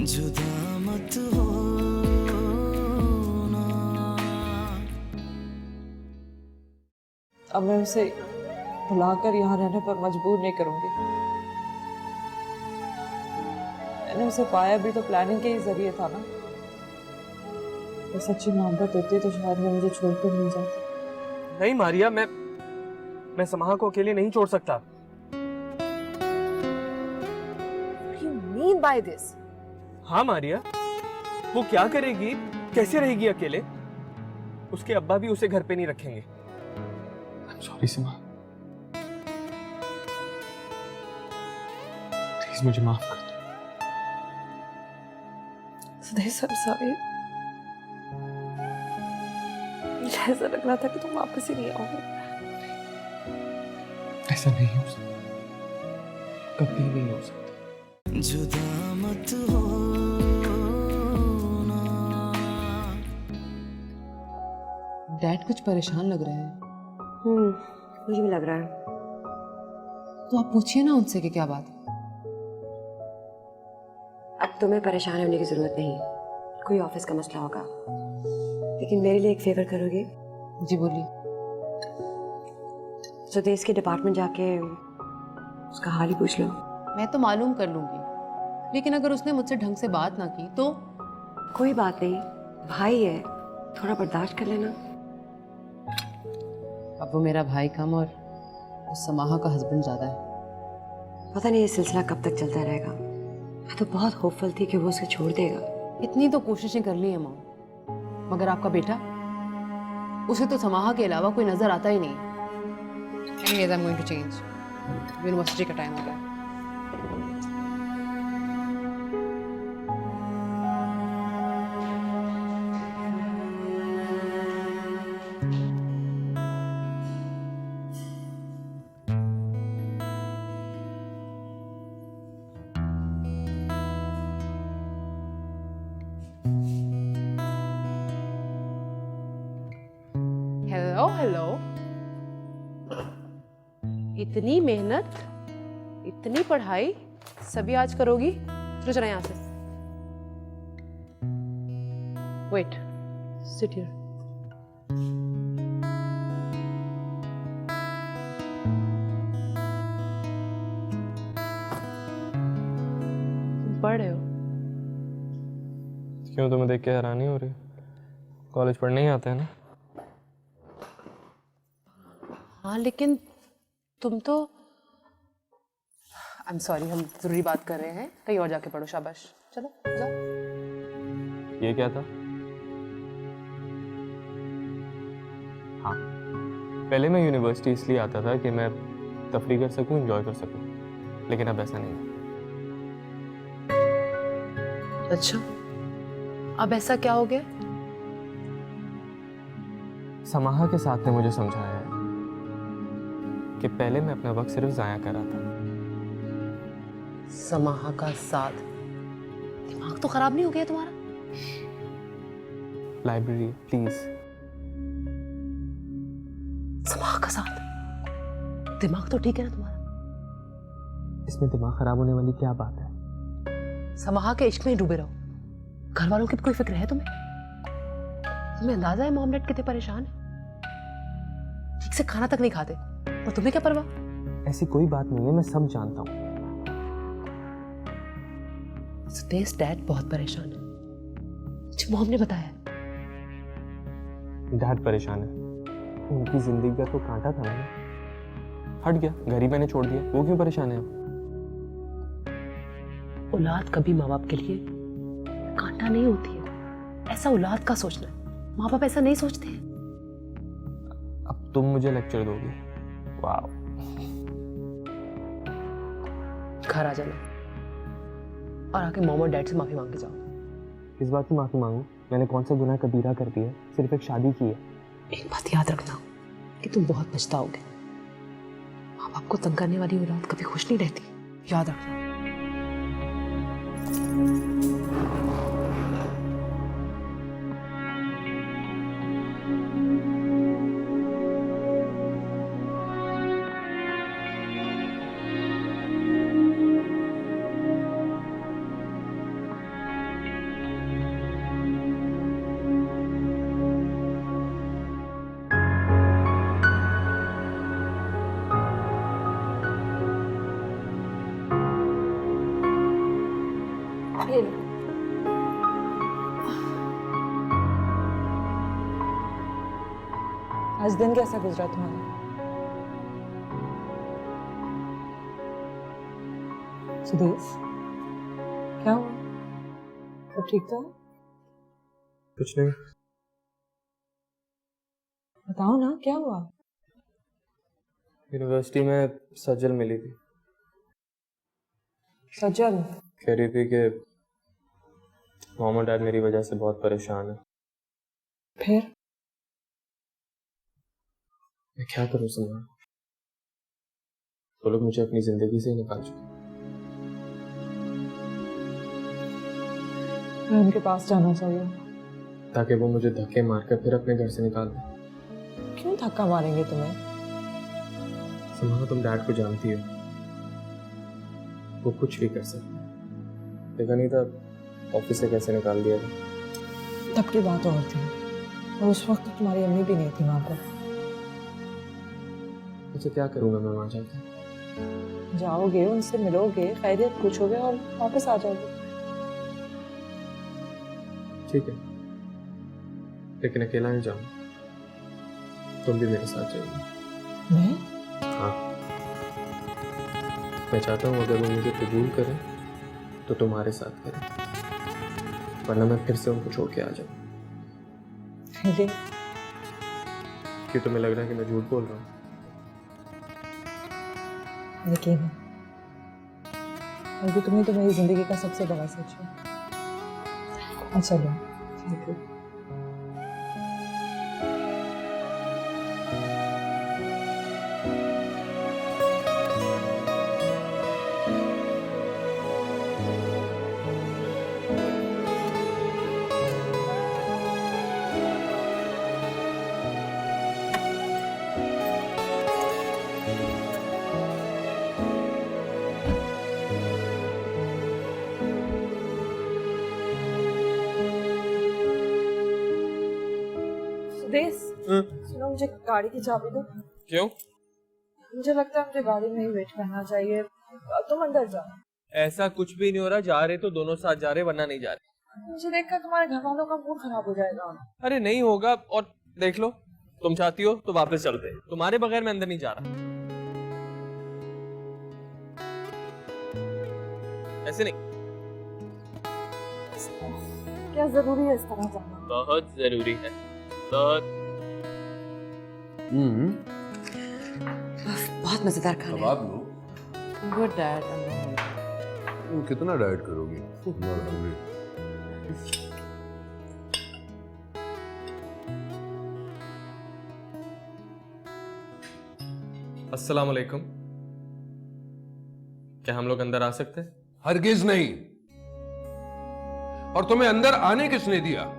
जुदा मत हो ना। अब मैं उसे बुलाकर यहाँ रहने पर मजबूर नहीं करूंगी। मैंने उसे पाया भी तो प्लानिंग के ही जरिए था ना। तो सच्ची मोहब्बत होती तो शायद वो मुझे छोड़कर नहीं जाती। नहीं मारिया, मैं समाहा को अकेले नहीं छोड़ सकता। What do you mean by this? हाँ मारिया, वो क्या करेगी, कैसे रहेगी अकेले? उसके अब्बा भी उसे घर पे नहीं रखेंगे। I'm sorry सिमा, प्लीज मुझे माफ कर दो। सब सॉरी। मुझे ऐसा लग रहा था कि तुम वापस ही नहीं आओगे। ऐसा नहीं हो सकता, कभी नहीं हो सकता। जुदा मत हो ना। डैड कुछ परेशान लग रहे हैं। मुझे भी लग रहा है। तो आप पूछिए ना उनसे कि क्या बात है। अब तुम्हें परेशान होने की जरूरत नहीं, कोई ऑफिस का मसला होगा। लेकिन मेरे लिए एक फेवर करोगे? जी बोलिए। सुदेश के डिपार्टमेंट जाके उसका हाल ही पूछ लो। मैं तो मालूम कर लूंगी, लेकिन अगर उसने मुझसे ढंग से बात ना की तो? कोई बात नहीं, भाई है, थोड़ा बर्दाश्त कर लेना। अब वो मेरा भाई कम और उस समाहा का हस्बैंड ज्यादा है। पता नहीं ये सिलसिला कब तक चलता रहेगा। मैं तो बहुत होपफुल थी कि वो उसे छोड़ देगा। इतनी तो कोशिशें कर ली है मॉम, मगर आपका बेटा, उसे तो समाहा के अलावा कोई नजर आता ही नहीं। Anyways, I'm going to change. University का टाइम हो गया। हेलो हेलो, इतनी मेहनत, इतनी पढ़ाई सभी आज करोगी? चलो चला यहाँ से। Wait, sit here. तुम पढ़ रहे हो? क्यों, तुम्हें देख के हैरानी हो रही? कॉलेज पढ़ने ही आते हैं ना। हाँ लेकिन तुम तो, आई एम सॉरी, हम जरूरी बात कर रहे हैं, कहीं और जाके पढ़ो। शाबाश, चलो जाओ। ये क्या था? हाँ, पहले मैं यूनिवर्सिटी इसलिए आता था कि मैं तफरीह कर सकूं, एंजॉय कर सकूं, लेकिन अब ऐसा नहीं है। अच्छा, अब ऐसा क्या हो गया? समाहा के साथ ने मुझे समझाया है कि पहले मैं अपना वक्त सिर्फ जाया कर रहा था। समाहा का साथ? दिमाग तो खराब नहीं हो गया तुम्हारा? Library please. समाहा का साथ? दिमाग तो ठीक है ना तुम्हारा? इसमें दिमाग खराब होने वाली क्या बात है? समाहा के इश्क में ही डूबे रहो। घर वालों की कोई फिक्र है तुम्हें? तुम्हें अंदाजा है मॉमलेट कितने परेशान है? ठीक से खाना तक नहीं खाते, और तुम्हें क्या परवाह? ऐसी कोई बात नहीं है, मैं सब जानता हूँ। सुदेश डैड बहुत परेशान है, मुझे मॉम ने बताया। डैड परेशान है, उनकी जिंदगी का तो कांटा था ना, हट गया, घर ही मैंने छोड़ दिया। वो क्यों परेशान है? औलाद कभी माँ बाप के लिए कांटा नहीं होती है, ऐसा औलाद का सोचना है। माँ बाप ऐसा नहीं सोचते हैं। अब तुम मुझे लेक्चर दोगी? वाह। घर आ जाना और आके मॉम और डैड से माफी मांग के जाओ। किस बात की माफी मांगू? मैंने कौन सा गुनाह कबीरा कर दिया? सिर्फ एक शादी की है। एक बात याद रखना कि तुम बहुत पछताओगे। माँ बाप को तंग करने वाली औलाद कभी खुश नहीं रहती, याद रखना। ये लो। आज दिन कैसा गुजरा तुम्हारा? सुदेश, क्या हुआ? सब ठीक था? कुछ नहीं। बताओ ना, क्या हुआ? यूनिवर्सिटी में सज्जल मिली थी। सज्जल? कह रही थी कि मॉम और डैड मेरी वजह से बहुत परेशान है। फिर? मैं क्या करूं सलमान? वो लोग मुझे अपनी जिंदगी से ही निकाल चुके। मैं उनके पास जाना चाहिए ताकि वो मुझे धक्के मारकर फिर अपने घर से निकाल दें। क्यों धक्का मारेंगे तुम्हें? सलमान, तुम डैड को जानती हो, वो कुछ भी कर सकते हैं। देखा नहीं था ऑफिस से कैसे निकाल दिया था? तब की बात और थी, और उस वक्त तुम्हारी अम्मी भी नहीं थी वहां पर। मुझे क्या करूंगा मैं वहां जाकर? जाओगे, उनसे मिलोगे, खैरियत पूछोगे और वापस आ जाओगे। ठीक है, लेकिन अकेला नहीं जाऊंगा, तुम भी मेरे साथ जाओगे। मैं? हाँ, मैं चाहता हूँ अगर वो मुझे कबूल करें तो तुम्हारे साथ करें, वरना मैं फिर से उनको छोड़ के आ जाऊँ। ये क्यों तुम्हें लग रहा है कि मैं झूठ बोल रहा हूँ? यकीन है, बल्कि तुम्हें तो मेरी जिंदगी का सबसे बड़ा सच है। अच्छा लो, ठीक है। सुदेश, सुनो, मुझे गाड़ी की चाबी दो। क्यों? मुझे लगता है मुझे गाड़ी में ही वेट करना चाहिए। तुम अंदर जाओ। ऐसा कुछ भी नहीं हो रहा। जा रहे तो दोनों साथ जा रहे, वरना नहीं जा रहे। मुझे देखकर तुम्हारे घर वालों का मूड खराब हो जाएगा। अरे नहीं होगा, और देख लो, तुम चाहती हो तो वापस चलते हैं। तुम्हारे बगैर मैं अंदर नहीं जा रहा। ऐसे नहीं। क्या जरूरी है इस तरह जाना? बहुत जरूरी है, बहुत। बहुत मजेदार खाना है। कबाब लो। Good dad. तुम कितना डाइट करोगी? Not hungry. अस्सलाम वालेकुम। क्या हम लोग अंदर आ सकते हैं? हरगिज नहीं। और तुम्हें अंदर आने किसने दिया?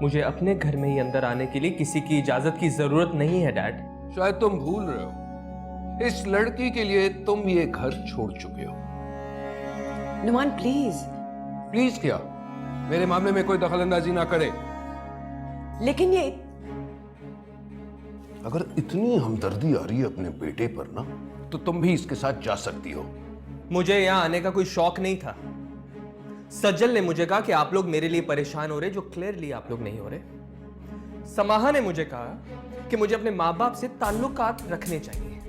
मुझे अपने घर में ही अंदर आने के लिए किसी की इजाजत की जरूरत नहीं है डैड। शायद तुम भूल रहे हो, इस लड़की के लिए तुम ये घर छोड़ चुके हो। नुमान प्लीज। प्लीज क्या? मेरे मामले में कोई दखलंदाजी ना करे। लेकिन ये अगर इतनी हमदर्दी आ रही है अपने बेटे पर ना, तो तुम भी इसके साथ जा सकती हो। मुझे यहाँ आने का कोई शौक नहीं था। सज्जल ने मुझे कहा कि आप लोग मेरे लिए परेशान हो रहे, जो क्लियरली आप लोग नहीं हो रहे। समाहा ने मुझे कहा कि मुझे अपने माँ बाप से ताल्लुकात रखने चाहिए।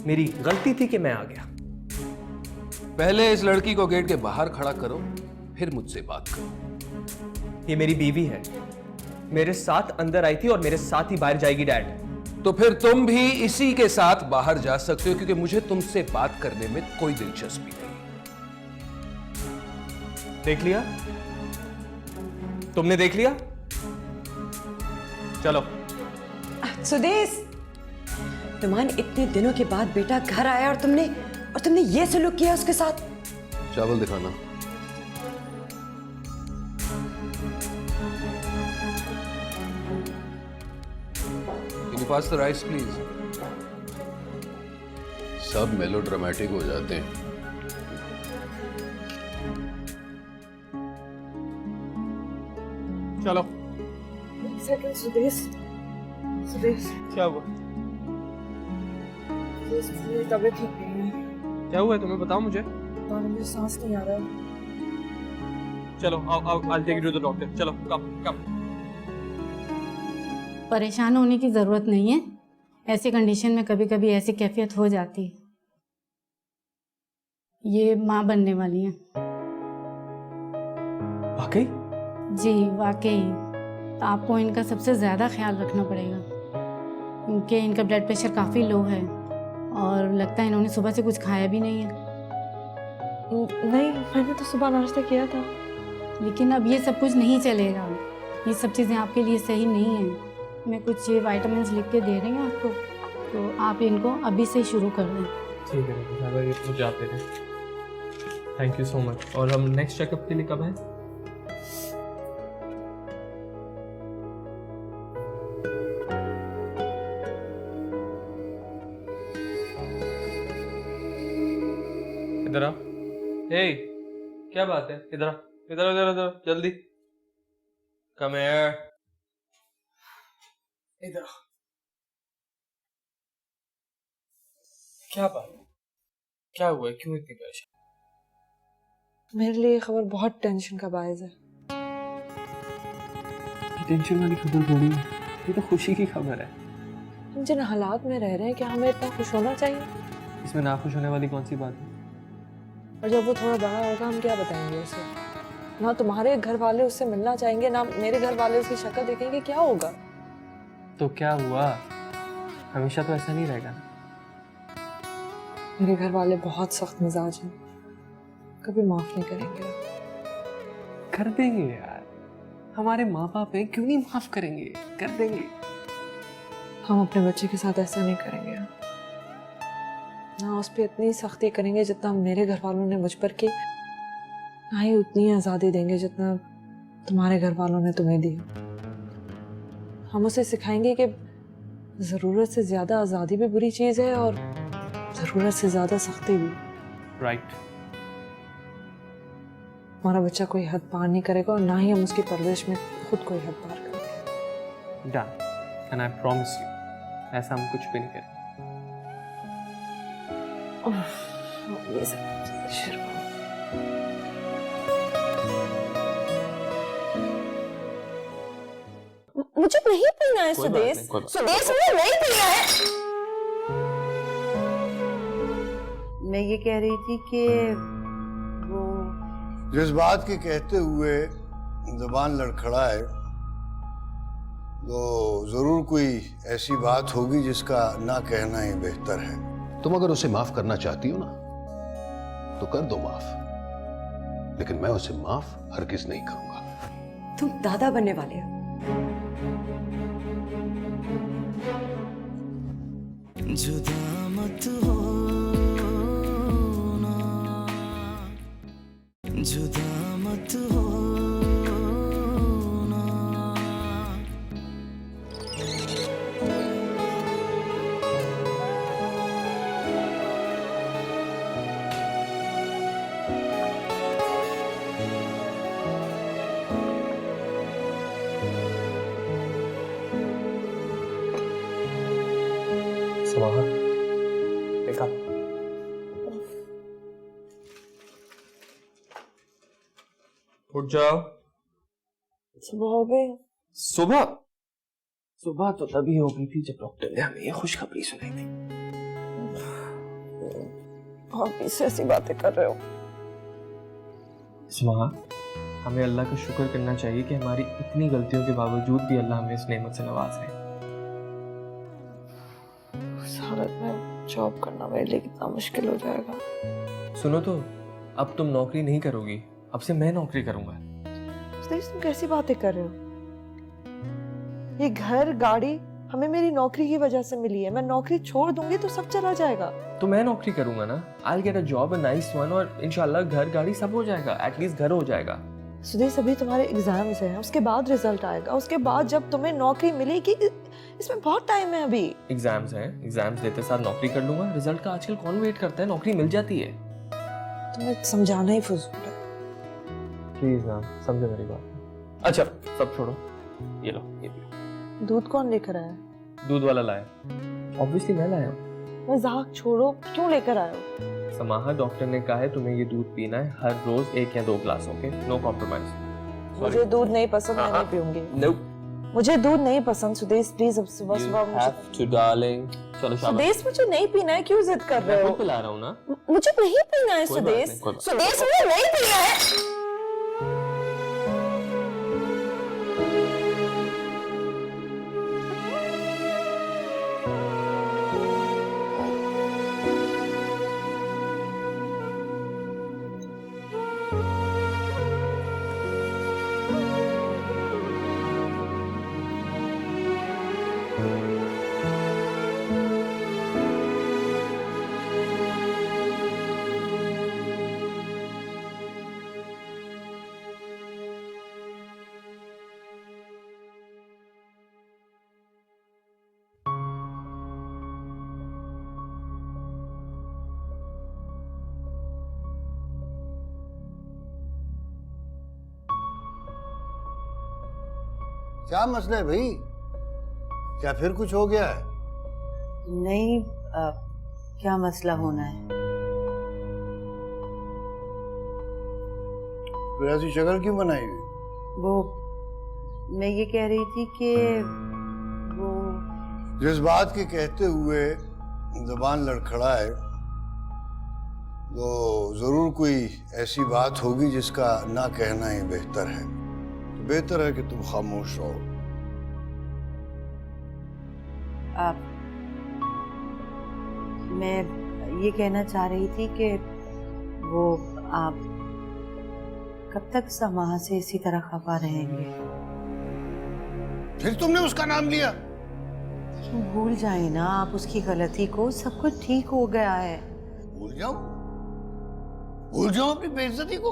मेरी गलती थी कि मैं आ गया। पहले इस लड़की को गेट के बाहर खड़ा करो, फिर मुझसे बात करो। ये मेरी बीवी है, मेरे साथ अंदर आई थी और मेरे साथ ही बाहर जाएगी डैड। तो फिर तुम भी इसी के साथ बाहर जा सकते हो, क्योंकि मुझे तुमसे बात करने में कोई दिलचस्पी नहीं। देख लिया? तुमने देख लिया? चलो। सुदेश, नुमान इतने दिनों के बाद बेटा घर आया और तुमने ये सलूक किया उसके साथ। चावल दिखाना। Can you pass the rice, please? सब मेलोड्रामेटिक हो जाते हैं। चलो। सेकंड सुदेश, सुदेश, क्या हुआ? मेरी तबीयत ठीक नहीं है। क्या हुआ है तुम्हें, बताओ मुझे। और मुझे सांस नहीं आ रहा है। चलो आओ I'll take you to the doctor। चलो कम। परेशान होने की ज़रूरत नहीं है। ऐसी कंडीशन में कभी कभी ऐसी कैफियत हो जाती है। ये माँ बनने वाली हैं। वाकई? जी वाकई। तो आपको इनका सबसे ज़्यादा ख्याल रखना पड़ेगा क्योंकि इनका ब्लड प्रेशर काफ़ी लो है और लगता है इन्होंने सुबह से कुछ खाया भी नहीं है। नहीं, मैंने तो सुबह नाश्ता किया था। लेकिन अब ये सब कुछ नहीं चलेगा। ये सब चीज़ें आपके लिए सही नहीं है। मैं कुछ ये विटामिन्स लिख के दे रही हूँ आपको, तो आप इनको अभी से शुरू कर दें। ठीक है, ये मुझे आप दे दें। Thank you so much. और हम नेक्स्ट चेकअप के लिए कब हैं? इधर आ। हे, क्या बात है? इधर आ, इधर जल्दी। Come here. इधर आ। क्या बात है? क्या हुआ है? क्यों इतनी परेशान? मेरे लिए ये खबर बहुत टेंशन का बायस है। ये टेंशन वाली खबर थोड़ी है, ये तो खुशी की खबर है। हम जिन हालात में रह रहे हैं, क्या हमें इतना खुश होना चाहिए? इसमें नाखुश होने वाली कौन सी बात है? और जब वो थोड़ा बड़ा होगा हम क्या बताएंगे उसे? ना तुम्हारे घर वाले उससे मिलना चाहेंगे, ना मेरे घर वाले उसकी शक्ल देखेंगे। क्या होगा? तो क्या हुआ? हमेशा तो ऐसा नहीं रहेगा ना। मेरे घर वाले बहुत सख्त मिजाज हैं, कभी माफ नहीं करेंगे। कर देंगे यार, हमारे माँ बाप हैं, क्यों नहीं माफ करेंगे? कर देंगे। हम अपने बच्चे के साथ ऐसा नहीं करेंगे। ना उस पर इतनी सख्ती करेंगे जितना मेरे घर वालों ने मुझ पर की, ना ही उतनी आज़ादी देंगे जितना तुम्हारे घर वालों ने तुम्हें दी। हम उसे सिखाएंगे कि ज़रूरत से ज़्यादा आज़ादी भी बुरी चीज़ है और ज़रूरत से ज़्यादा सख्ती भी। राइट। हमारा बच्चा कोई हद पार नहीं करेगा और ना ही हम उसकी परवरिश में खुद कोई हद पार करेंगे। Done. And I promise you, ऐसा हम कुछ भी नहीं करेंगे। ये सब शुरू। मुझे नहीं पीना है सुदेश। सुदेश मुझे नहीं पीना है। मैं ये कह रही थी कि वो जिस बात की कहते हुए जुबान लड़खड़ाए, तो जरूर कोई ऐसी बात होगी जिसका ना कहना ही बेहतर है। तुम अगर उसे माफ करना चाहती हो ना, तो कर दो माफ, लेकिन मैं उसे माफ हरगिज नहीं करूंगा। तुम दादा बनने वाले हो। जुदा मत हो ना, जुदा मत हो ना। समाहा, देखा? उठ जाओ। सुबह हो गई। सुबह? सुबह तो तभी हो गई थी जब डॉक्टर ने हमें ये खुशखबरी सुनाई थी। आप इससे ऐसी बातें कर रहे हो। समाहा, हमें अल्लाह का शुक्र करना चाहिए कि हमारी इतनी गलतियों के बावजूद भी अल्लाह हमें इस नेमत से नवाज रहे हैं। इस हालत में जॉब करना मेरे लिए कितना मुश्किल हो जाएगा। सुनो तो, अब तुम नौकरी नहीं करोगी, अब से मैं नौकरी करूंगा। सुदेश, तुम कैसी बातें कर रहे हो? ये घर गाड़ी हमें मेरी नौकरी की वजह से मिली है। मैं नौकरी छोड़ दूंगी तो सब चला जाएगा। तो मैं नौकरी करूंगा ना। I'll get a job, a nice one, और इंशाल्लाह घर गाड़ी सब हो जाएगा। एटलीस्ट घर हो जाएगा। सुदेश, अभी तुम्हारे एग्जाम्स हैं, उसके बाद रिजल्ट आएगा, उसके बाद जब तुम्हें नौकरी मिलेगी, इसमें बहुत टाइम है अभी। एग्जाम्स हैं, एग्जाम्स देते साथ नौकरी कर लूंगा। रिजल्ट का आजकल कौन वेट करता है, नौकरी मिल जाती है। तुम्हें समझाना ही फजूल है। प्लीज ना समझो मेरी बात। अच्छा सब छोड़ो, ये लो, ये पियो। दूध कौन लेकर आया? दूध वाला लाया। ऑब्वियसली मैं लाया हूँ। मजाक छोड़ो, क्यों लेकर आए हो? समाहा, डॉक्टर ने कहा है तुम्हें ये दूध पीना है हर रोज 1 या 2 ग्लास, ओके? No compromise. मुझे दूध नहीं पसंद, मैं नहीं पीऊंगी। नो, मुझे दूध नहीं पसंद सुदेश, प्लीज अब सुबह सुबह मुझे हैव टू डार्लिंग। चलो शाबाश। सुदेश मुझे नहीं पीना है, क्यों जिद कर रहे मैं हो? खुद पिला रहा हूँ ना। मुझे नहीं पीना है कोई बात सुदेश। नहीं, कोई बात सुदेश मुझे नहीं पीना है। क्या मसला है भाई? क्या फिर कुछ हो गया है? नहीं, क्या मसला होना है? फिर ऐसी शक्ल क्यों बनाई हुई? वो मैं ये कह रही थी कि वो जिस बात के कहते हुए जबान लड़खड़ाए तो जरूर कोई ऐसी बात होगी जिसका ना कहना ही बेहतर है। तो बेहतर है कि तुम खामोश रहो। मैं ये कहना चाह रही थी कि वो आप कब तक समाह से इसी तरह खफा रहेंगे? फिर तुमने उसका नाम लिया? भूल जाए ना आप उसकी गलती को, सब कुछ ठीक हो गया है। भूल जाओ? भूल जाओ अपनी बेइज्जती को,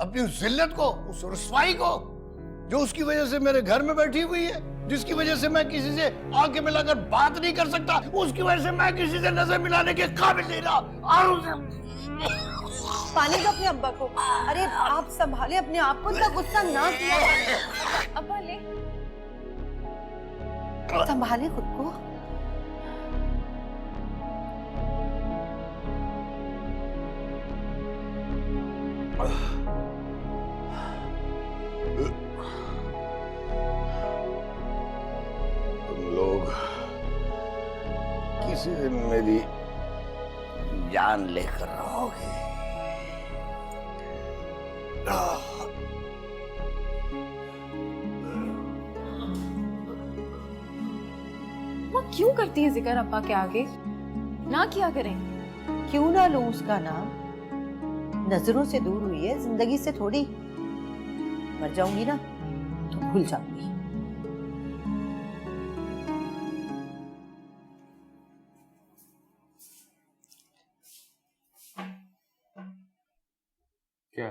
अपनी जिल्लत को, उस रुसवाई को जो उसकी वजह से मेरे घर में बैठी हुई है, जिसकी वजह से मैं किसी से आंखें मिलाकर बात नहीं कर सकता, उसकी वजह से मैं किसी से नजर मिलाने के काबिल नहीं रहा। पानी दो अपने अब्बा को। अरे आप संभाले अपने आप को, इतना गुस्सा ना किया। अब्बा ले, संभाले खुद को। तुम लोग किसी दिन मेरी जान लेकर रहोगे। वो क्यों करती है जिक्र अब्बा के आगे? ना किया करें। क्यों ना लूं उसका नाम? नजरों से दूर हुई है, जिंदगी से थोड़ी। मर जाऊंगी ना तो भूल जाऊंगी। क्या?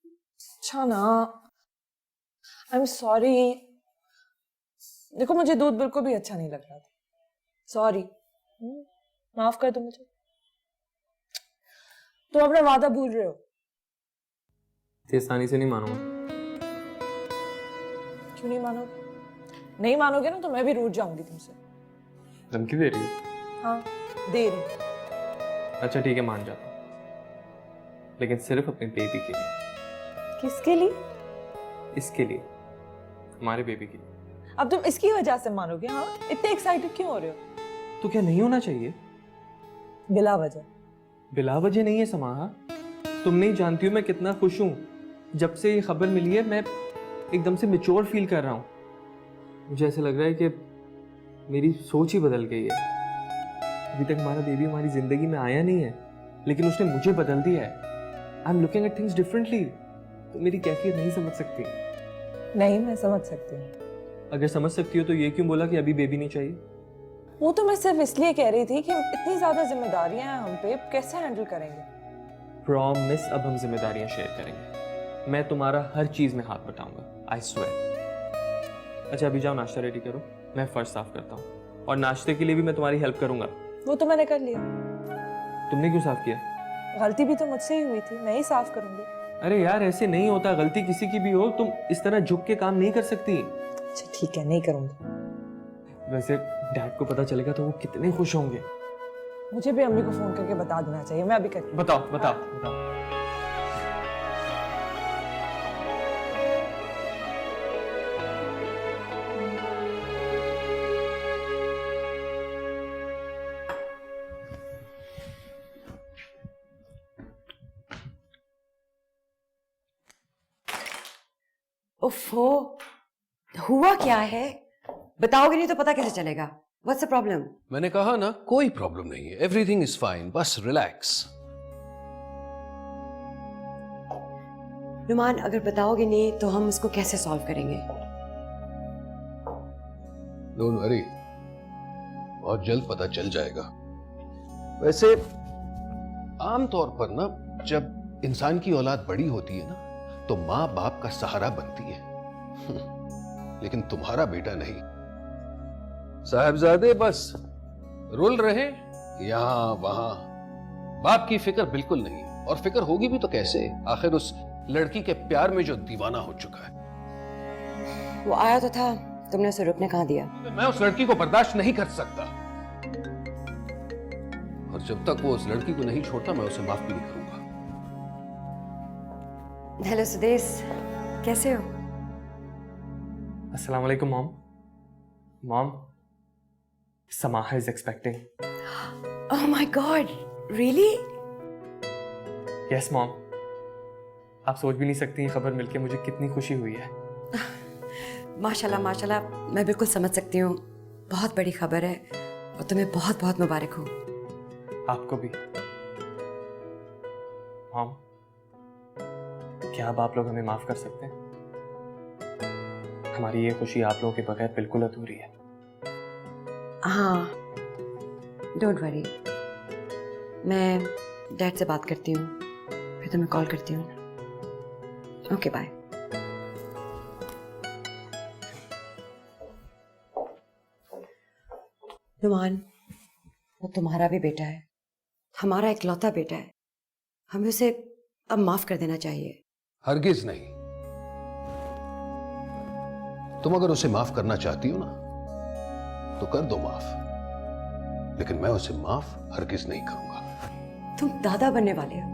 अच्छा ना, आई एम सॉरी। देखो मुझे दूध बिल्कुल भी अच्छा नहीं लग रहा था। सॉरी, माफ कर दो मुझे। तो अपना वादा भूल रहे हो? इतनी आसानी से नहीं मानूंगा। क्यों नहीं मानोगे? नहीं मानोगे ना तो मैं भी रूठ जाऊंगी तुमसे। धमकी दे रही हो? हाँ, दे रही हूँ। अच्छा ठीक है, मान जाता हूँ, लेकिन सिर्फ अपने बेबी के लिए। किसके लिए? इसके लिए, हमारे बेबी के लिए। अब तुम इसकी वजह से मानोगे? हाँ, इतने एक्साइटेड क्यों हो रहे हो? तो क्या नहीं होना चाहिए? बिला वजह। बिला वजह नहीं है समाहा। तुम नहीं जानती हो मैं कितना खुश हूँ। जब से ये खबर मिली है मैं एकदम से मैच्योर फील कर रहा हूँ। मुझे ऐसा लग रहा है कि मेरी सोच ही बदल गई है। अभी तक हमारा बेबी हमारी जिंदगी में आया नहीं है, लेकिन उसने मुझे बदल दिया है। I am looking at things differently. तो मेरी कैफियत नहीं समझ सकती। नहीं, मैं समझ सकती हूँ। अगर समझ सकती हो तो ये क्यों बोला कि अभी बेबी नहीं चाहिए? वो तो मैं सिर्फ इसलिए कह रही थी कि इतनी ज्यादा जिम्मेदारियां हैं हम पे, कैसे हैंडल करेंगे? प्रॉमिस, अब हम जिम्मेदारियां शेयर करेंगे। मैं तुम्हारा हर चीज में हाथ बटाऊंगा, आई स्वेयर। अच्छा अभी जाओ, नाश्ता रेडी करो, मैं फर्श साफ करता हूँ। और नाश्ते के लिए भी मैं तुम्हारी हेल्प करूंगा। वो तो मैंने कर लिया। तुमने क्यों साफ किया? गलती भी तो मुझसे ही हुई थी, मैं ही साफ करूंगी। अरे यार ऐसे नहीं होता, गलती किसी की भी हो, तुम इस तरह झुक के काम नहीं कर सकती। अच्छा ठीक है, नहीं करूंगी। वैसे डैड को पता चलेगा तो वो कितने खुश होंगे। मुझे भी अम्मी को फोन करके बता देना चाहिए। मैं अभी कर बताओ बताओ बताओ। ओफो, हुआ क्या है? बताओगे नहीं तो पता कैसे चलेगा? What's the problem? मैंने कहा ना कोई प्रॉब्लम नहीं है, एवरीथिंग इज फाइन, बस रिलैक्स। नुमान, अगर बताओगे नहीं तो हम उसको कैसे सॉल्व करेंगे? डोंट वरी, बहुत जल्द पता चल जाएगा। वैसे आमतौर पर ना जब इंसान की औलाद बड़ी होती है ना तो माँ बाप का सहारा बनती है लेकिन तुम्हारा बेटा नहीं। साहबजादे बस रुल रहे यहां वहां, बाप की फिक्र बिल्कुल नहीं। और फिक्र होगी भी तो कैसे, आखिर उस लड़की के प्यार में जो दीवाना हो चुका है। वो आया तो था, तुमने उसे रुकने कहाँ दिया? मैं उस लड़की को बर्दाश्त नहीं कर सकता, और जब तक वो उस लड़की को नहीं छोड़ता मैं उसे माफ भी नहीं करूंगा। हेलो सुदेश, कैसे हो? अस्सलाम वालेकुम mom. Mom, Samaha is expecting. Oh my God, really? Yes mom, आप सोच भी नहीं सकती ये खबर मिलके मुझे कितनी खुशी हुई है। माशाल्लाह माशाल्लाह, मैं बिल्कुल समझ सकती हूँ, बहुत बड़ी खबर है और तुम्हें बहुत बहुत मुबारक हो। आपको भी। मॉम, क्या अब आप लोग हमें माफ कर सकते हैं? हमारी ये खुशी आप लोगों के बगैर बिल्कुल अधूरी है। हाँ, डोंट वरी, मैं डैड से बात करती हूँ, फिर तुम्हें कॉल करती हूँ। Okay bye. नुमान, वो तुम्हारा भी बेटा है, हमारा इकलौता बेटा है, हमें उसे अब माफ कर देना चाहिए। हरगिज नहीं। तुम अगर उसे माफ करना चाहती हो ना तो कर दो माफ, लेकिन मैं उसे माफ हरगिज नहीं करूंगा। तुम दादा बनने वाले हो।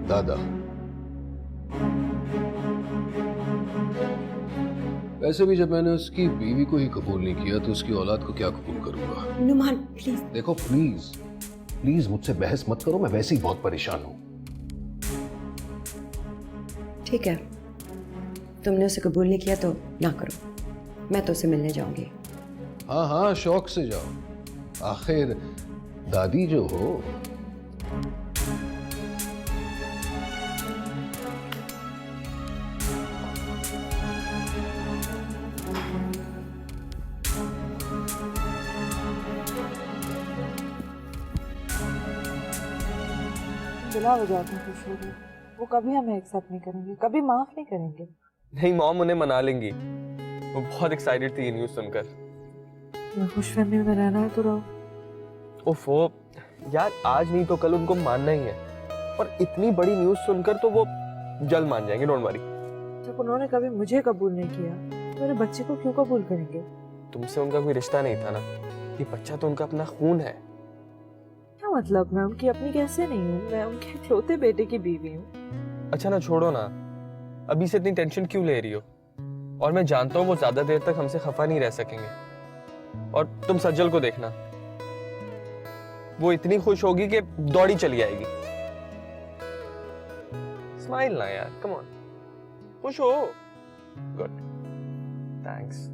दादा? वैसे भी जब मैंने उसकी बीवी को ही कबूल नहीं किया तो उसकी औलाद को क्या कबूल करूंगा? नुमान प्लीज। देखो प्लीज प्लीज मुझसे बहस मत करो, मैं वैसे ही बहुत परेशान हूं। ठीक है, तुमने उसे कबूल नहीं किया तो ना करो, मैं तो उसे मिलने जाऊंगी। हाँ हाँ, शौक से जाओ, आखिर दादी जो हो। बुला हो जाते हैं खुश हो गए। वो कभी हमें एक्सेप्ट नहीं करेंगे, कभी माफ नहीं करेंगे। नहीं मॉम, उन्हें मना लेंगी, वो बहुत एक्साइटेड थी ये न्यूज़ सुनकर। मैं खुश फहमी में रहना है तो रहो। ओफो यार, आज नहीं तो कल उनको मानना ही है, और इतनी बड़ी न्यूज़ सुनकर तो वो जल्द मान जाएंगे, डोंट वरी। जब उन्होंने कभी मुझे कबूल नहीं किया तो मेरे बच्चे को क्यों कबूल करेंगे? तुमसे उनका कोई रिश्ता नहीं था ना, ये बच्चा तो उनका अपना खून है। क्या मतलब? मैं उनकी अपनी कैसे नहीं हूँ? मैं उनके इकलौते बेटे की बीवी हूँ। अच्छा ना, छोड़ो ना, अभी से इतनी टेंशन क्यों ले रही हो? और मैं जानता हूँ वो ज्यादा देर तक हमसे खफा नहीं रह सकेंगे। और तुम सज्जल को देखना, वो इतनी खुश होगी कि दौड़ी चली आएगी। स्माइल ना यार, कम ऑन, खुश हो। Good, thanks.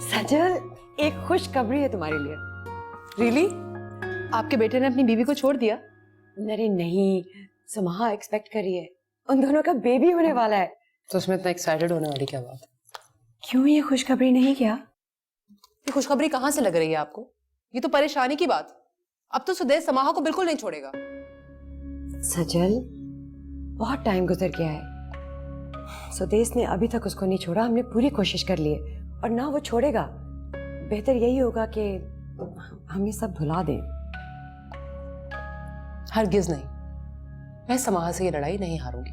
सजल, एक खुशखबरी है तुम्हारे लिए। रियली? आपके बेटे ने अपनी बीवी को छोड़ दिया? अरे नहीं, समाहा एक्सपेक्ट करी है, उन दोनों का बेबी होने वाला है। तो उसमें इतना एक्साइटेड होने वाली क्या बात? क्यों ये खुशखबरी नहीं किया? ये खुशखबरी कहाँ से लग रही है आपको? ये तो परेशानी की बात। अब तो सुदेश समाहा को बिल्कुल नहीं छोड़ेगा। सजल, बहुत टाइम गुजर गया है। सुदेश ने अभी तक उसको नहीं छोड़ा। हमने पूरी कोशिश कर ली है और ना वो छोड़ेगा। बेहतर यही होगा कि हम ये सब भुला दें। हरगिज नहीं, मैं समाहा से ये लड़ाई नहीं हारूंगी।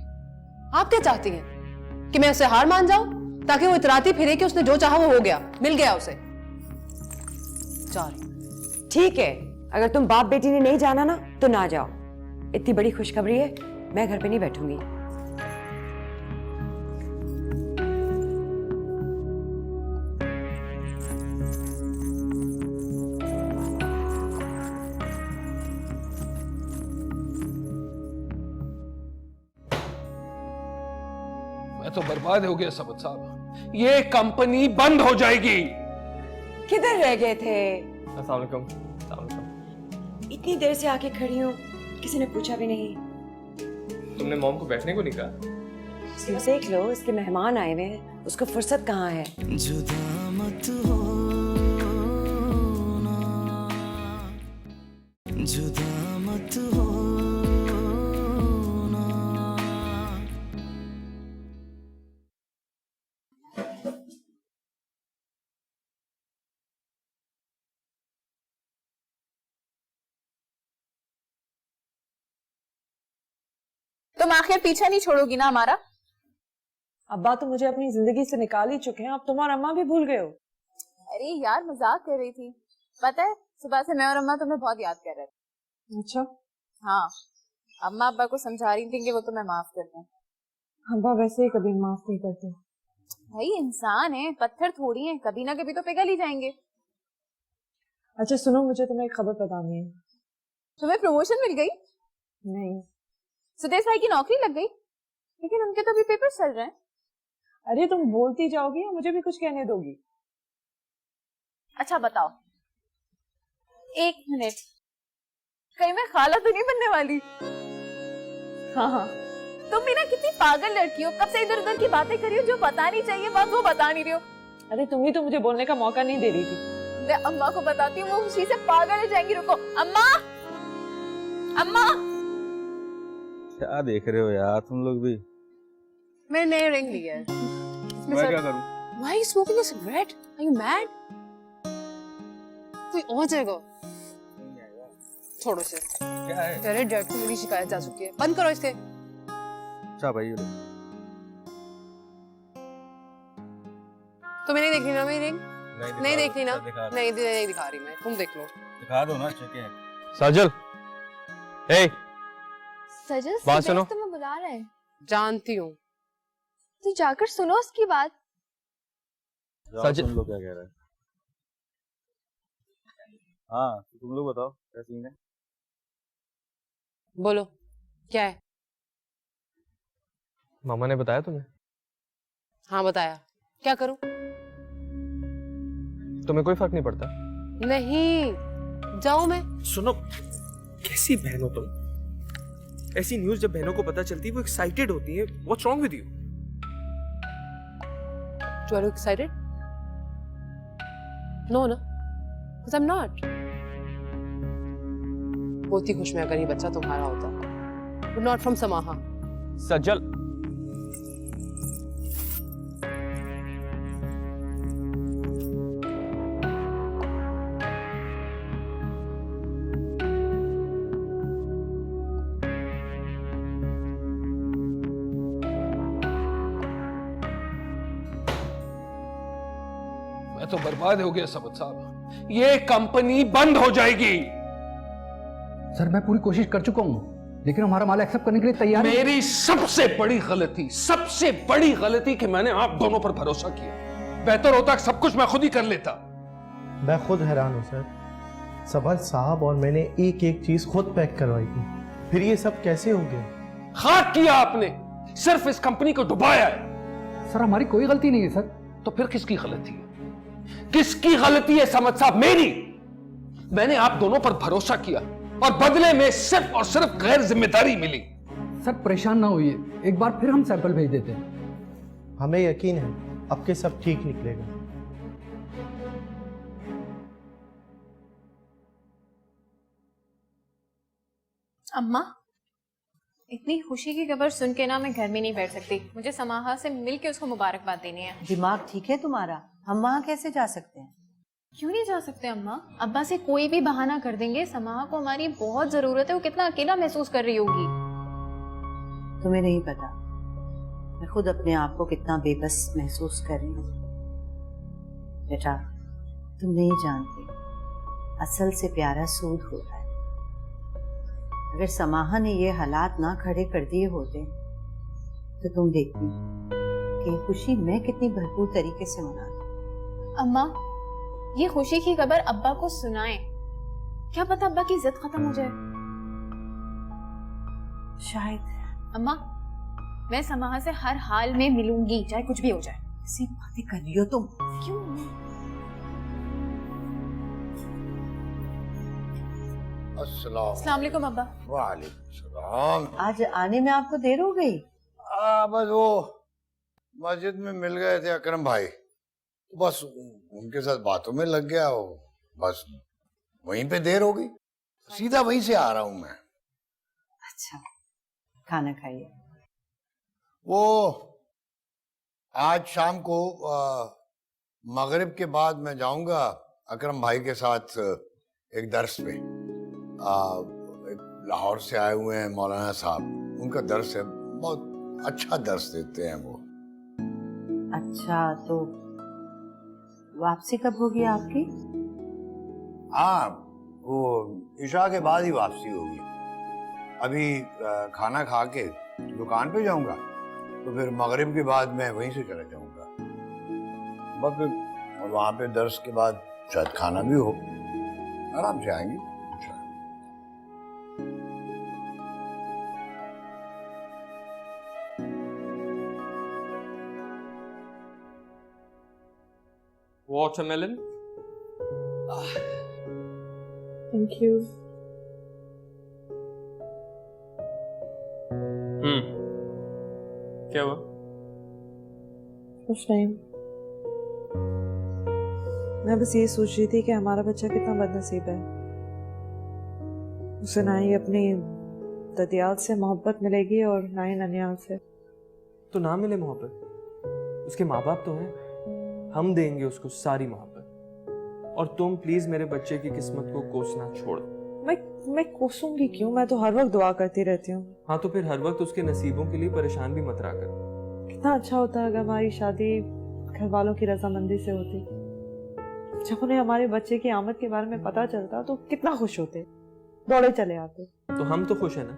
आप क्या चाहती हैं कि मैं उसे हार मान जाऊं ताकि वो इतराती फिरे कि उसने जो चाहा वो हो गया, मिल गया उसे? चल ठीक है, अगर तुम बाप बेटी ने नहीं जाना ना तो ना जाओ। इतनी बड़ी खुशखबरी है, मैं घर पे नहीं बैठूंगी। मैं तो बर्बाद हो गया समद साहब। ये कंपनी बंद हो जाएगी। किधर रह गए थे? अस्सलाम वालेकुम। अस्सलाम वालेकुम। इतनी देर से आके खड़ी हूँ, किसी ने पूछा भी नहीं। तुमने मॉम को बैठने को नहीं कहा? देख लो, इसके मेहमान आए हुए हैं, उसको फुर्सत कहाँ है। जुदा मत हो ना, जुदा मत हो ना। तुम आखिर पीछा नहीं छोड़ोगी ना हमारा? अब्बा तो मुझे अपनी जिंदगी से निकाल ही चुके हैं, अब तुम और अम्मा भी भूल गए हो। अरे यार मजाक कर रही थी। पता है सुबह से मैं और अम्मा तुम्हें बहुत याद कर रहे थे। अच्छा? हाँ, अम्मा अब्बा को समझा रही थी कि वो तुम्हें माफ कर दें। अब्बा वैसे ही कभी माफ नहीं करते। भाई इंसान है, पत्थर थोड़ी है, कभी ना कभी तो पिघल ही जाएंगे। अच्छा सुनो, मुझे तुम्हें एक खबर बतानी है। तुम्हें प्रमोशन मिल गई? नहीं। सुदेश भाई की नौकरी लग गई? लेकिन उनके तो अभी पेपर चल रहे हैं। अरे तुम बोलती जाओगी या मुझे भी कुछ कहने दोगी? अच्छा बताओ, एक मिनट, कहीं मैं खाला तो नहीं बनने वाली? हाँ हाँ। तुम भी ना कितनी पागल लड़की हो, कब से इधर उधर की बातें कर रही हो, जो बतानी नहीं चाहिए बात वो बता नहीं रही हो। अरे तुम ही तो मुझे बोलने का मौका नहीं दे रही थी। मैं अम्मा को बताती हूँ, वो खुशी से पागल हो जाएंगी। रुको अम्मा, अम्मा। क्या देख रहे हो यार तुम लोग भी? मैंने नए रिंग लिया है। मैं क्या करूं? Why are you smoking a cigarette? Are you mad? कोई और जाएगा? छोड़ो इसे। क्या है? तेरे डैड को मेरी शिकायत जा चुकी है, बंद करो इसे। अच्छा भाई ये लो। तुम्हें नहीं देखनी ना मेरी रिंग? नहीं देखनी ना? नहीं दिखा रही मैं, तुम देख लो। दिखा दो ना, चेक है। सजल, हे सजल, बात सुनो। तुम्हें बुला रहा है। जानती हूँ। तो जाकर सुनो उसकी बात। सजल सुन लो क्या कह रहा है। हाँ तुम लोग बताओ क्या सीन है? बोलो क्या है? मामा ने बताया तुम्हें? हाँ बताया। क्या करूं? तुम्हें कोई फर्क नहीं पड़ता? नहीं, जाऊं मैं? सुनो, कैसी बहन हो तुम? ऐसी न्यूज़ जब बहनों को पता चलती है वो एक्साइटेड होती है। What's wrong with you? You are excited? No, no, because I'm not. बहुत ही खुश मैं अगर ये बच्चा तुम्हारा होता, but not from समाहा. सजल, मैं तो बर्बाद हो गया समद साहब। ये कंपनी बंद हो जाएगी। सर मैं पूरी कोशिश कर चुका हूं, लेकिन हमारा माल एक्सेप्ट करने के लिए तैयार है। मेरी सबसे बड़ी गलती कि मैंने आप दोनों पर भरोसा किया। बेहतर होता कि सब कुछ मैं खुद ही कर लेता। मैं खुद हैरान हूं सर। सबल साहब और मैंने एक एक चीज खुद पैक करवाई थी, फिर ये सब कैसे हो गया? खाक किया आपने, सिर्फ इस कंपनी को डुबाया है। सर हमारी कोई गलती नहीं है सर। तो फिर किसकी गलती है? किसकी गलती है समद साहब? मेरी। मैंने आप दोनों पर भरोसा किया और बदले में सिर्फ और सिर्फ गैर जिम्मेदारी मिली। सर परेशान ना होइए, एक बार फिर हम सैंपल भेज देते हैं। हमें यकीन है अब के सब ठीक निकलेगा। अम्मा, इतनी खुशी की खबर सुन के ना मैं घर में नहीं बैठ सकती। मुझे समाहा से मिल के उसको मुबारकबाद देनी है। दिमाग ठीक है तुम्हारा? हम वहाँ कैसे जा सकते हैं? क्यों नहीं जा सकते अम्मा? अब्बा से कोई भी बहाना कर देंगे। समाहा को हमारी बहुत जरूरत है। वो कितना अकेला महसूस कर रही होगी। तुम्हें नहीं पता मैं खुद अपने आप को कितना बेबस महसूस कर रही हूँ। बेटा, तुम नहीं जानती असल से प्यारा सूद होता है। अगर समाहा ने ये हालात ना खड़े कर दिए होते तो तुम देखती कि खुशी मैं कितनी भरपूर तरीके से मनाती। अम्मा, ये खुशी की खबर अब्बा को सुनाएं। क्या पता अब्बा की इज्जत खत्म हो जाए। शायद। अम्मा, मैं समाहा से हर हाल में मिलूंगी, चाहे कुछ भी हो जाए। ऐसी बातें कर रही हो तुम? क्यों? अस्सलाम वालेकुम अब्बा। वालेकुम सलाम। आज आने में आपको देर हो गई? बस वो मस्जिद में मिल गए थे अकरम भाई, तो बस उनके साथ बातों में लग गया। वो बस वहीं पे देर हो गई, सीधा वहीं से आ रहा हूं मैं। अच्छा, खाना खाइए। वो आज शाम को मगरिब के बाद मैं जाऊंगा अकरम भाई के साथ एक दर्स पे। एक लाहौर से आए हुए हैं मौलाना साहब, उनका दर्स है, बहुत अच्छा दर्स देते हैं वो। अच्छा, तो वापसी कब होगी आपकी? हाँ, वो इशा के बाद ही वापसी होगी। अभी खाना खा के दुकान पे जाऊंगा, तो फिर मगरिब के बाद मैं वहीं से चला जाऊंगा। बस फिर वहां पे दर्स के बाद शायद खाना भी हो, आराम से आएंगे। Watermelon. Thank you. क्या हुआ? कुछ नहीं। मैं बस ये सोच रही थी कि हमारा बच्चा कितना बदनसीब है। उसे ना ही अपनी ददियाल से मोहब्बत मिलेगी और ना ही ननियाल से। तो ना मिले मोहब्बत, उसके माँ बाप तो हैं, हम देंगे उसको सारी मोहब्बत। और तुम प्लीज मेरे बच्चे की किस्मत को कोसना छोड़ दो। मैं कोसूंगी क्यों? मैं तो हर वक्त दुआ करती रहती हूँ। हाँ, तो फिर हर वक्त उसके नसीबों के लिए परेशान भी मत रहा कर। कितना अच्छा होता अगर हमारी शादी घर वालों की रजामंदी से होती। जब उन्हें हमारे बच्चे की आमद के बारे में पता चलता तो कितना खुश होते, दौड़े चले आते। तो हम तो खुश है ना,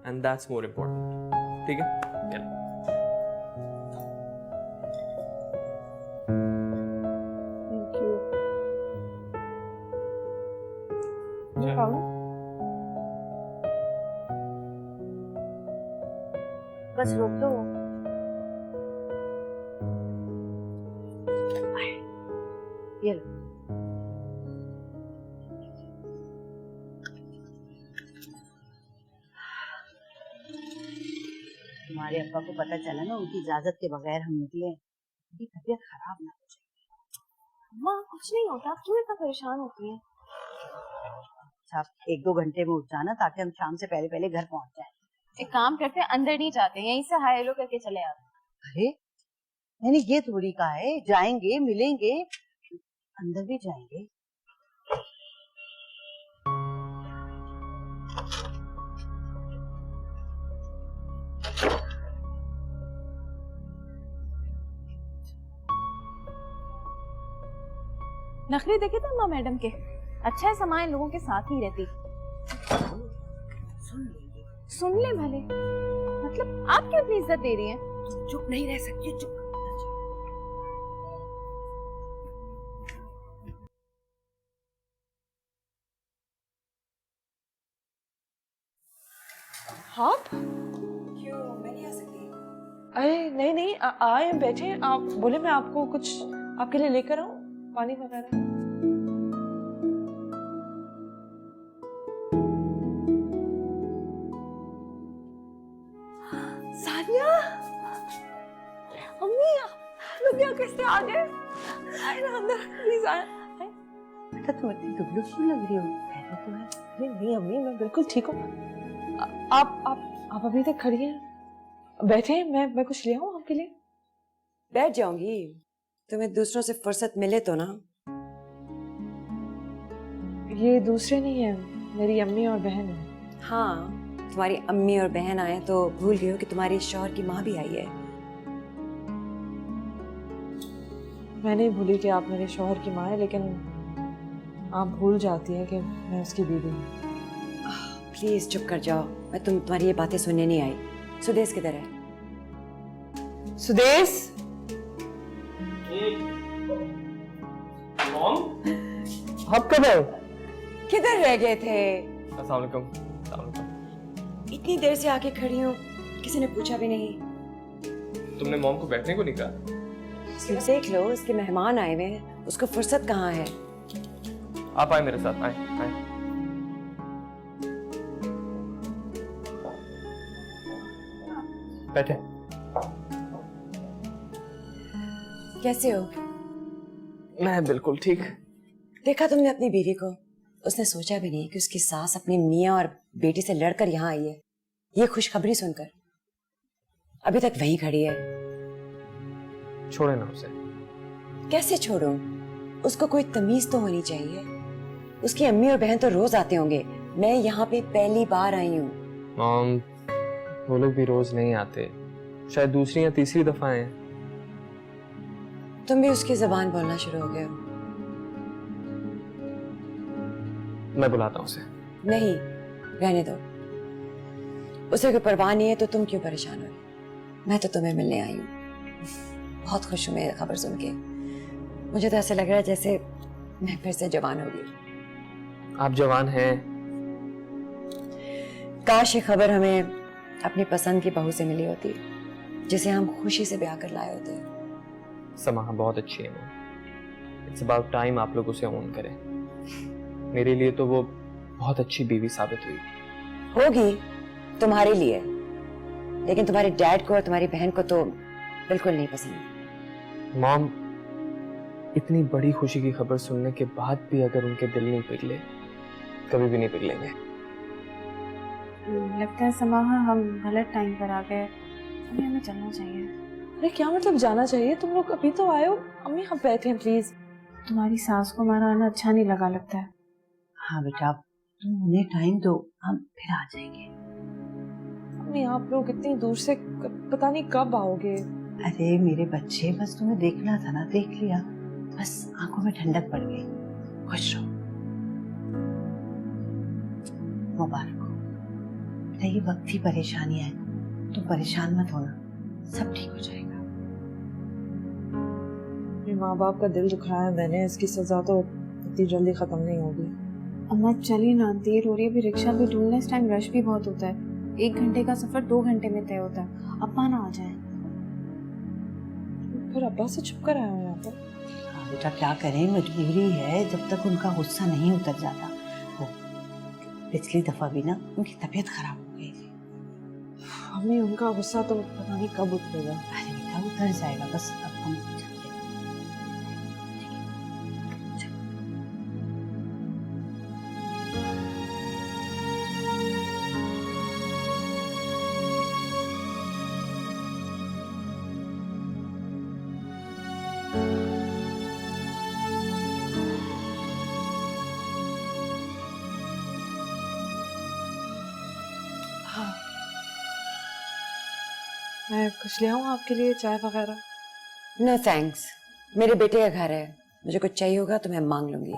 एंड दैट्स मोर इम्पोर्टेंट। ठीक है, चलो। बस रोक दो। ये लो। तुम्हारे अब्बा को पता चला ना, उनकी इजाजत के बगैर हम निकले, उनकी तबीयत खराब ना हो जाए। माँ, कुछ नहीं होता, क्यों इतना परेशान होती है? आप 1-2 घंटे में उठ जाना ताकि हम शाम से पहले पहले घर पहुंच जाएं। एक काम करते हैं, अंदर नहीं जाते, यहीं से हाय हेलो करके चले आते। अरे मैंने ये थोड़ी कहा है, जाएंगे मिलेंगे, अंदर भी जाएंगे। नखरे देखे थे अम्मा मैडम के। अच्छा है समाए लोगों के साथ ही रहती। सुन ले भले, मतलब आप क्यों अपनी इज्जत दे रही हैं? चुप नहीं रह सकती, चुप। आप क्यों? मैं नहीं आ सकती? अरे नहीं, आए बैठे। आप बोले मैं आपको कुछ आपके लिए लेकर आऊं, पानी वगैरह। सानिया, अम्मी, लोग यहाँ कैसे आ गए? आए ना अंदर, प्लीज आए। बेटा तुम इतनी दुबली क्यों लग रही हो? कहते तो है। अरे नहीं अम्मी, मैं बिल्कुल ठीक हूँ। आप अभी तक खड़ी हैं? बैठे, मैं कुछ ले आऊं आपके लिए? बैठ जाऊंगी, तुम्हें दूसरों से फुर्सत मिले तो ना। ये दूसरे नहीं है, मेरी अम्मी और बहन है। हाँ, तुम्हारी अम्मी और बहन आए तो भूल गई हो कि तुम्हारी शौहर की माँ भी आई है। मैं नहीं भूली कि आप मेरे शौहर की माँ है, लेकिन आप भूल जाती हैं कि मैं उसकी बीवी हूँ। प्लीज चुप कर जाओ, मैं तुम्हारी ये बातें सुनने नहीं आई। सुदेश किधर है? सुदेश, आप कब आए? किधर रह गए थे? अस्सलाम वालेकुम। अस्सलाम वालेकुम। इतनी देर से आके खड़ी हूँ, किसी ने पूछा भी नहीं। तुमने मॉम को बैठने को नहीं कहा? देख लो, उसके मेहमान आए हुए हैं, उसको फुर्सत कहाँ है। आप आए मेरे साथ, आए आए। बैठे। कैसे हो? मैं बिल्कुल ठीक। देखा तुमने अपनी बीवी को? उसने सोचा भी नहीं कि उसकी सास अपनी मियाँ और बेटी से लड़कर यहाँ आई है, ये खुशखबरी सुनकर। अभी तक वहीं खड़ी है। छोड़े ना उसे। कैसे छोड़ूं? उसको कोई तमीज तो होनी चाहिए। उसकी अम्मी और बहन तो रोज आते होंगे, मैं यहाँ पे पहली बार आई हूँ। मॉम, वो लोग भी रोज नहीं आते, शायद दूसरी या तीसरी दफा आए। तुम भी उसकी जुबान बोलना शुरू हो गए हो। मैं बुलाता हूँ उसे। नहीं, रहने दो। उसे कोई परवाह नहीं है तो तुम क्यों परेशान हो रही? मैं तो तुम्हें मिलने आई हूँ। बहुत खुश हूँ मैं खबर सुन के। मुझे तो ऐसा लग रहा है जैसे मैं फिर से जवान हो गई। आप जवान हैं। काश ये खबर हमें अपनी पसंद की बहू से मिली होती, जिसे हम खुशी से ब्याह कर लाए होते। समाहा बहुत अच्छी है मैम। इट्स अबाउट टाइम आप लोग उसे ओन करें। मेरे लिए तो वो बहुत अच्छी बीवी साबित हुई। होगी तुम्हारे लिए, लेकिन तुम्हारे डैड को और तुम्हारी बहन को तो बिल्कुल नहीं पसंद। मॉम, इतनी बड़ी खुशी की खबर सुनने के बाद भी अगर उनके दिल नहीं पिघले, कभी भी नहीं पिघलेंगे। लगता है समाहा हम गलत टाइम पर आ गए, हमें चलना चाहिए। अरे क्या मतलब जाना चाहिए? तुम लोग अभी तो आए हो। अम्मी हम बैठे हैं प्लीज। तुम्हारी सास को हमारा आना अच्छा नहीं लगा लगता है। हाँ बेटा, तुम उन्हें टाइम दो, हम फिर आ जाएंगे। अम्मी आप लोग इतनी दूर से पता नहीं कब आओगे। अरे मेरे बच्चे, बस तुम्हें देखना था ना, देख लिया, बस आंखों में ठंडक पड़ गई। खुश रहो। मुबारक हो बेटा, ये वक्त ही परेशानियां है, तुम परेशान मत होना, सब ठीक हो जाएगा। मेरे माँ बाप का दिल दुखाया मैंने, इसकी सजा तो इतनी जल्दी खत्म नहीं होगी। अम्मा चलिए ना, देर हो रही है, अभी रिक्शा भी ढूंढना, इस टाइम रश भी बहुत होता है। 1 घंटे का सफर 2 घंटे में तय होता है। अब्बा ना आ जाए। फिर अब्बा से छुप कर आया हूँ यहाँ पर। हाँ बेटा, क्या करें, मजबूरी है, जब तक उनका गुस्सा नहीं उतर जाता। वो पिछली दफा भी ना उनकी तबीयत खराब हो गई थी। अम्मी उनका गुस्सा तो पता नहीं कब उतरेगा। अरे बेटा उतर जाएगा, बस अब हम चलते हैं। मैं कुछ ले आऊँ आपके लिए, चाय वगैरह? नो थैंक्स, मेरे बेटे का घर है, मुझे कुछ चाहिए होगा तो मैं मांग लूंगी।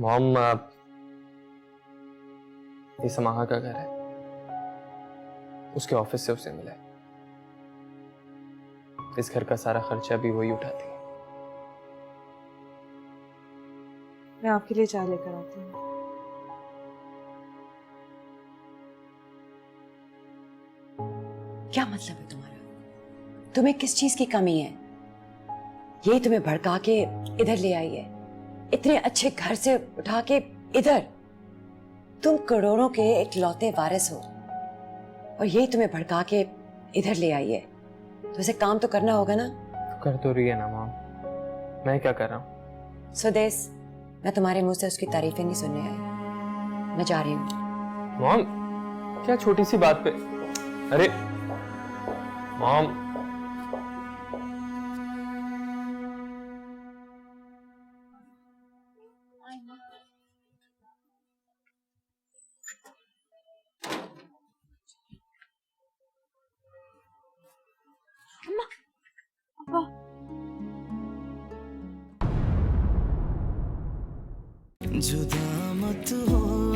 मॉम, ये समाहा का घर है, उसके ऑफिस से उसे मिला है। इस घर का सारा खर्चा भी वही उठाती है। मैं आपके लिए चाय लेकर आती हूँ। क्या मतलब है तुम्हारा? तुम्हें किस चीज की कमी है? यही तुम्हें भड़का के इधर ले आई है, इतने अच्छे घर से उठा के इधर। तुम करोड़ों के इकलौते वारिस हो और यही तुम्हें भड़का के इधर ले आई है, तो वैसे काम तो करना होगा ना? कर तो रही है ना मॉम, मैं क्या कर रहा हूँ? सुदेश, मैं तुम्हारे मुंह से उसकी तारीफें नहीं सुनने आई, मैं जा रही हूँ। मॉम, क्या छोटी सी बात पे? अरे मॉम, जुदा मत हो